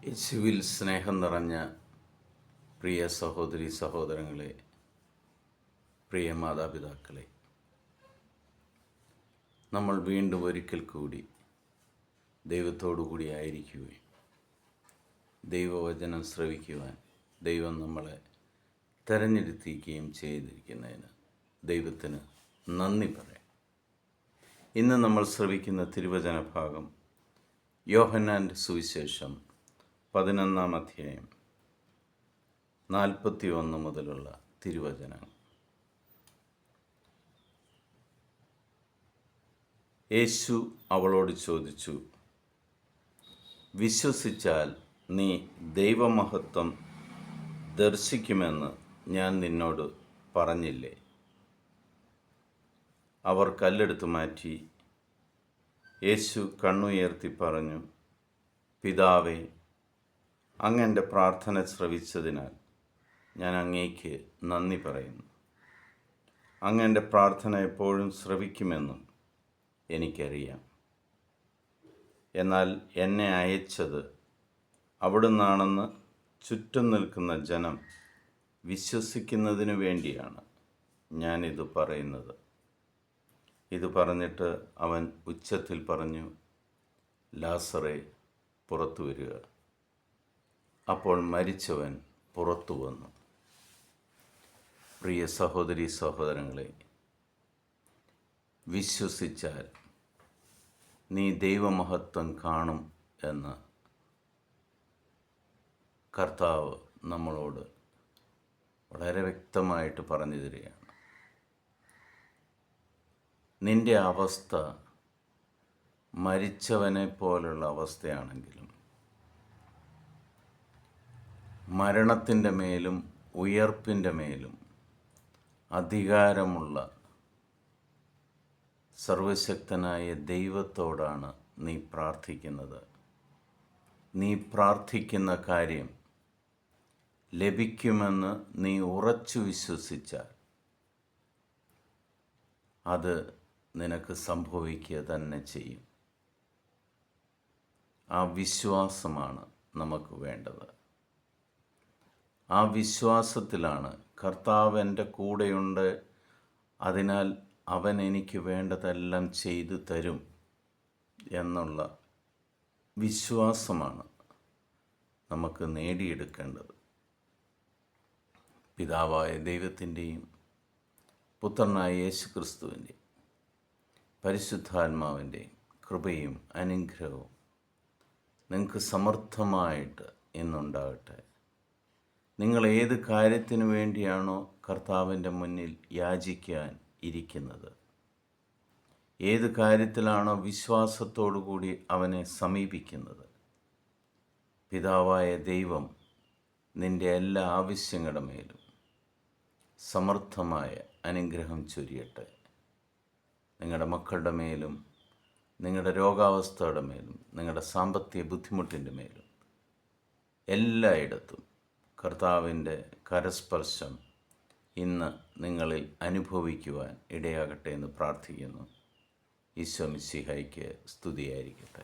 യേശുവിൽ സ്നേഹം നിറഞ്ഞ പ്രിയ സഹോദരി സഹോദരങ്ങളെ, പ്രിയ മാതാപിതാക്കളെ, നമ്മൾ വീണ്ടും ഒരിക്കൽ കൂടി ദൈവത്തോടുകൂടി ആയിരിക്കുകയും ദൈവവചനം ശ്രവിക്കുവാൻ ദൈവം നമ്മളെ തെരഞ്ഞെടുത്തിരിക്കുകയും ചെയ്തിരിക്കുന്നതിന് ദൈവത്തിന് നന്ദി പറയാം. ഇന്ന് നമ്മൾ ശ്രവിക്കുന്ന തിരുവചന ഭാഗം യോഹന്നാൻ്റെ സുവിശേഷം 11-ാം അധ്യായം 41 മുതലുള്ള തിരുവചനങ്ങൾ. യേശു അവളോട് ചോദിച്ചു, വിശ്വസിച്ചാൽ നീ ദൈവമഹത്വം ദർശിക്കുമെന്ന് ഞാൻ നിന്നോട് പറഞ്ഞില്ലേ? അവർ കല്ലെടുത്ത് മാറ്റി. യേശു കണ്ണുയർത്തി പറഞ്ഞു, പിതാവേ, അങ്ങ് എൻ്റെ പ്രാർത്ഥന ശ്രവിച്ചതിനാൽ ഞാൻ അങ്ങേക്ക് നന്ദി പറയുന്നു. അങ്ങ് എൻ്റെ പ്രാർത്ഥന എപ്പോഴും ശ്രവിക്കുമെന്നും എനിക്കറിയാം. എന്നാൽ എന്നെ അയച്ചത് അവിടുന്നാണെന്ന് ചുറ്റും നിൽക്കുന്ന ജനം വിശ്വസിക്കുന്നതിനു വേണ്ടിയാണ് ഞാനിത് പറയുന്നത്. ഇത് പറഞ്ഞിട്ട് അവൻ ഉച്ചത്തിൽ പറഞ്ഞു, ലാസറേ, പുറത്തു വരിക. അപ്പോൾ മരിച്ചവൻ പുറത്തു വന്നു. പ്രിയ സഹോദരി സഹോദരങ്ങളെ, വിശ്വസിച്ചാൽ നീ ദൈവമഹത്വം കാണും എന്ന് കർത്താവ് നമ്മളോട് വളരെ വ്യക്തമായിട്ട് പറഞ്ഞു തരികയാണ്. നിൻ്റെ അവസ്ഥ മരിച്ചവനെ പോലുള്ള അവസ്ഥയാണെങ്കിലും മരണത്തിൻ്റെ മേലും ഉയർപ്പിൻ്റെ മേലും അധികാരമുള്ള സർവശക്തനായ ദൈവത്തോടാണ് നീ പ്രാർത്ഥിക്കുന്നത്. നീ പ്രാർത്ഥിക്കുന്ന കാര്യം ലഭിക്കുമെന്ന് നീ ഉറച്ചു വിശ്വസിച്ചാൽ അത് നിനക്ക് സംഭവിക്കുക തന്നെ ചെയ്യും. ആ വിശ്വാസമാണ് നമുക്ക് വേണ്ടത്. ആ വിശ്വാസത്തിലാണ് കർത്താവ് എൻ്റെ കൂടെയുണ്ട്, അതിനാൽ അവൻ എനിക്ക് വേണ്ടതെല്ലാം ചെയ്തു തരും എന്നുള്ള വിശ്വാസമാണ് നമുക്ക് നേടിയെടുക്കേണ്ടത്. പിതാവായ ദൈവത്തിൻ്റെയും പുത്രനായ യേശു ക്രിസ്തുവിൻ്റെയും പരിശുദ്ധാത്മാവിൻ്റെയും കൃപയും അനുഗ്രഹവും നിങ്ങൾക്ക് സമർത്ഥമായിട്ട് ഇന്നുണ്ടാകട്ടെ. നിങ്ങൾ ഏത് കാര്യത്തിനു വേണ്ടിയാണോ കർത്താവിൻ്റെ മുന്നിൽ യാചിക്കാൻ ഇരിക്കുന്നത്, ഏത് കാര്യത്തിലാണോ വിശ്വാസത്തോടു കൂടി അവനെ സമീപിക്കുന്നത്, പിതാവായ ദൈവം നിൻ്റെ എല്ലാ ആവശ്യങ്ങളുടെ മേലും സമർത്ഥമായ അനുഗ്രഹം ചൊരിയട്ടെ. നിങ്ങളുടെ മക്കളുടെ മേലും, നിങ്ങളുടെ രോഗാവസ്ഥയുടെ മേലും, നിങ്ങളുടെ സാമ്പത്തിക ബുദ്ധിമുട്ടിൻ്റെ മേലും എല്ലായിടത്തും കർത്താവിൻ്റെ കരസ്പർശം ഇന്ന് നിങ്ങളിൽ അനുഭവിക്കുവാൻ ഇടയാകട്ടെ എന്ന് പ്രാർത്ഥിക്കുന്നു. ഈശോ മിശിഹായ്ക്ക് സ്തുതിയായിരിക്കട്ടെ.